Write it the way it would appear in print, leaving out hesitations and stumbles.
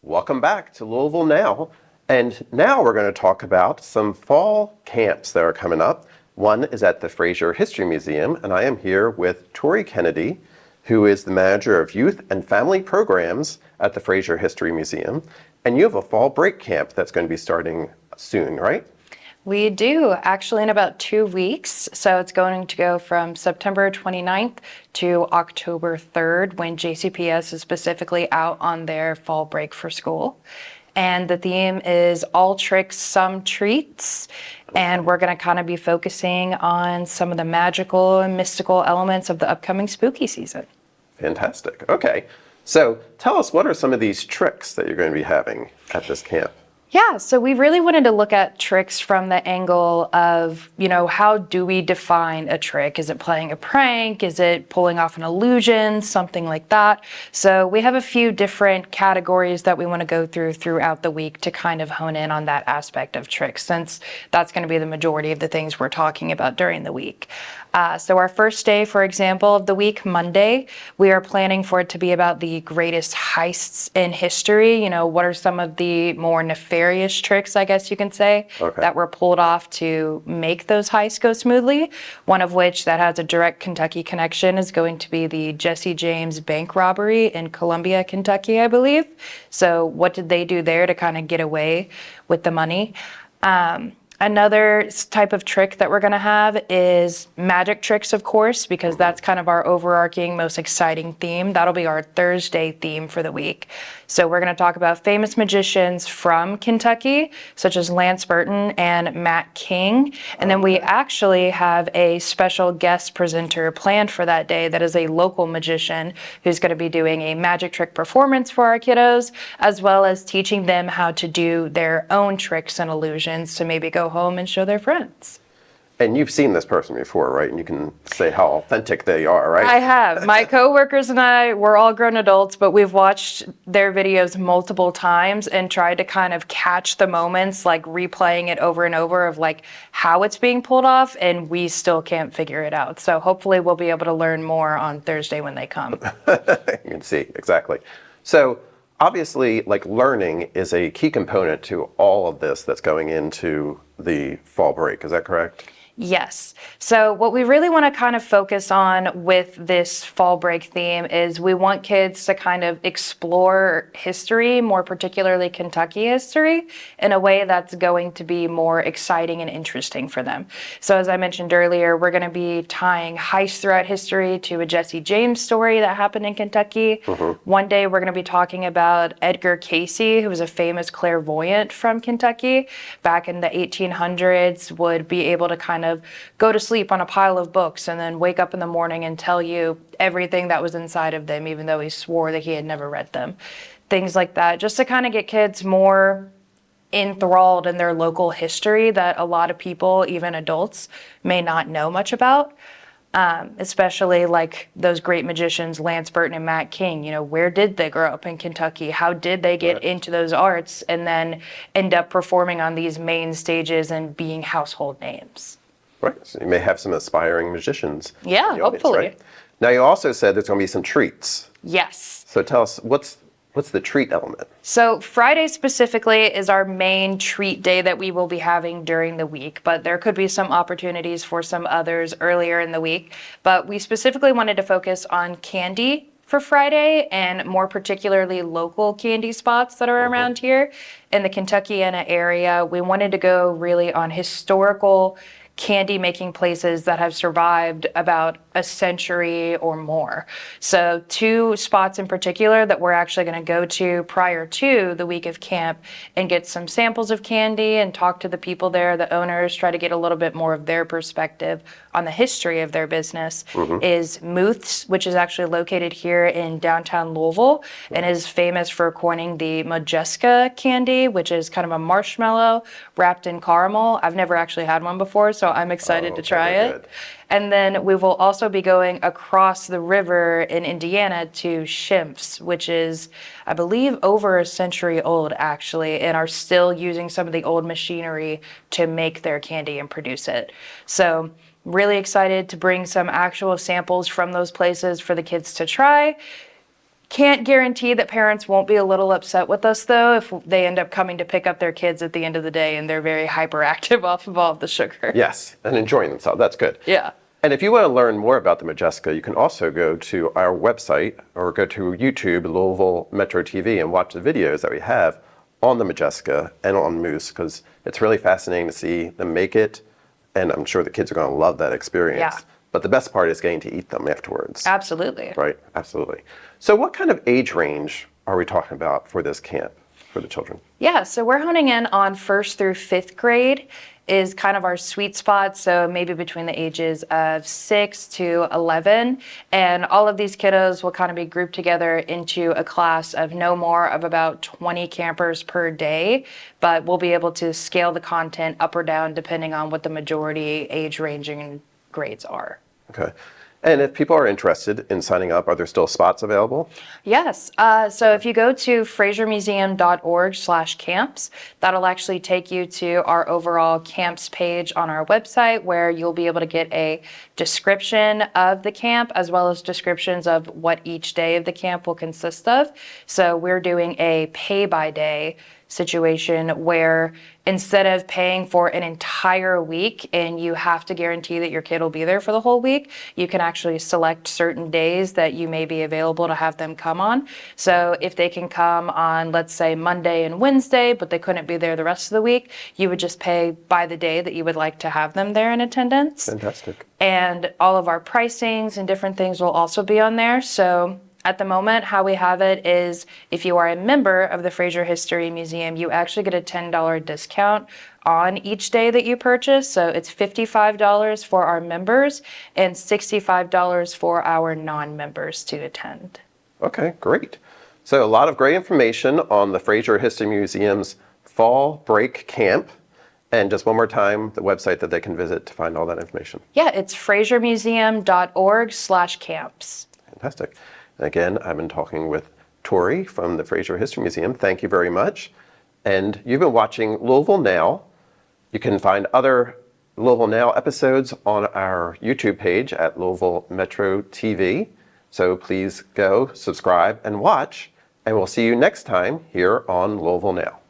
Welcome back to Louisville Now. And now we're going to talk about some fall camps that are coming up. One is at the Frazier History Museum, and I am here with Tori Kennedy, who is the manager of youth and family programs at the Frazier History Museum. And you have a fall break camp that's going to be starting soon, right? We do, actually in about 2 weeks. So it's going to go from September 29th to October 3rd when JCPS is specifically out on their fall break for school. And the theme is all tricks, some treats. And we're going to kind of be focusing on some of the magical and mystical elements of the upcoming spooky season. Fantastic. Okay. So tell us, what are some of these tricks that you're going to be having at this camp? Yeah, so we really wanted to look at tricks from the angle of, how do we define a trick? Is it playing a prank? Is it pulling off an illusion? Something like that. So we have a few different categories that we want to go throughout the week to kind of hone in on that aspect of tricks, since that's going to be the majority of the things we're talking about during the week. So our first day, for example, of the week, Monday, we are planning for it to be about the greatest heists in history. What are some of the more nefarious tricks, I guess you can say, that were pulled off to make those heists go smoothly. One of which that has a direct Kentucky connection is going to be the Jesse James bank robbery in Columbia, Kentucky, I believe. So what did they do there to kind of get away with the money? Another type of trick that we're going to have is magic tricks, of course, because that's kind of our overarching, most exciting theme. That'll be our Thursday theme for the week. So we're going to talk about famous magicians from Kentucky, such as Lance Burton and Matt King. And then we actually have a special guest presenter planned for that day that is a local magician who's going to be doing a magic trick performance for our kiddos, as well as teaching them how to do their own tricks and illusions to maybe go home and show their friends. And you've seen this person before, right? And you can say how authentic they are, right? I have. My coworkers and I, we're all grown adults, but we've watched their videos multiple times and tried to kind of catch the moments, like replaying it over and over of like how it's being pulled off, and we still can't figure it out. So hopefully we'll be able to learn more on Thursday when they come. You can see, exactly. So obviously, like, learning is a key component to all of this that's going into the fall break. Is that correct? Yes. So what we really want to kind of focus on with this fall break theme is we want kids to kind of explore history, more particularly Kentucky history, in a way that's going to be more exciting and interesting for them. So as I mentioned earlier, we're going to be tying heists throughout history to a Jesse James story that happened in Kentucky. One day we're going to be talking about Edgar Casey, who was a famous clairvoyant from Kentucky back in the 1800s, would be able to kind of go to sleep on a pile of books and then wake up in the morning and tell you everything that was inside of them, even though he swore that he had never read them. Things like that, just to kind of get kids more enthralled in their local history that a lot of people, even adults, may not know much about. Especially like those great magicians, Lance Burton and Matt King. Where did they grow up in Kentucky? How did they get into those arts and then end up performing on these main stages and being household names? Right. So you may have some aspiring magicians. Yeah, in the audience, hopefully. right? Now, you also said there's going to be some treats. Yes. So tell us, what's the treat element? So Friday specifically is our main treat day that we will be having during the week, but there could be some opportunities for some others earlier in the week. But we specifically wanted to focus on candy for Friday, and more particularly local candy spots that are around here in the Kentuckiana area. We wanted to go really on historical candy making places that have survived about a century or more. So 2 spots in particular that we're actually going to go to prior to the week of camp and get some samples of candy and talk to the people there, the owners, try to get a little bit more of their perspective on the history of their business, is Muth's, which is actually located here in downtown Louisville and is famous for coining the Modjeska candy, which is kind of a marshmallow wrapped in caramel. I've never actually had one before, so I'm excited to try it. Good. And then we will also be going across the river in Indiana to Schimpf's, which is, I believe, over a century old, actually, and are still using some of the old machinery to make their candy and produce it. So really excited to bring some actual samples from those places for the kids to try. Can't guarantee that parents won't be a little upset with us, though, if they end up coming to pick up their kids at the end of the day and they're very hyperactive off of all of the sugar. Yes, and enjoying themselves. That's good. Yeah. And if you want to learn more about the Majeska, you can also go to our website or go to YouTube, Louisville Metro TV, and watch the videos that we have on the Majeska and on moose, because it's really fascinating to see them make it, and I'm sure the kids are going to love that experience. Yeah. But the best part is getting to eat them afterwards. Absolutely. Right, absolutely. So what kind of age range are we talking about for this camp for the children? Yeah, so we're honing in on 1st through 5th grade is kind of our sweet spot, so maybe between the ages of 6 to 11. And all of these kiddos will kind of be grouped together into a class of no more of about 20 campers per day, but we'll be able to scale the content up or down depending on what the majority age ranging grades are. Okay. And if people are interested in signing up, are there still spots available? Yes. So if you go to fraziermuseum.org/camps, that'll actually take you to our overall camps page on our website, where you'll be able to get a description of the camp as well as descriptions of what each day of the camp will consist of. So we're doing a pay by day situation where instead of paying for an entire week and you have to guarantee that your kid will be there for the whole week, you can actually select certain days that you may be available to have them come on. So if they can come on, let's say Monday and Wednesday, but they couldn't be there the rest of the week, you would just pay by the day that you would like to have them there in attendance. Fantastic. And all of our pricings and different things will also be on there. So at the moment, how we have it is if you are a member of the Frazier History Museum, you actually get a $10 discount on each day that you purchase. So it's $55 for our members and $65 for our non-members to attend. Okay, great. So a lot of great information on the Frazier History Museum's Fall Break Camp. And just one more time, the website that they can visit to find all that information. Yeah, it's fraziermuseum.org/camps. Fantastic. And again, I've been talking with Tori from the Frazier History Museum. Thank you very much. And you've been watching Louisville Now. You can find other Louisville Now episodes on our YouTube page at LouisvilleMetroTV. So please go, subscribe, and watch. And we'll see you next time here on Louisville Now.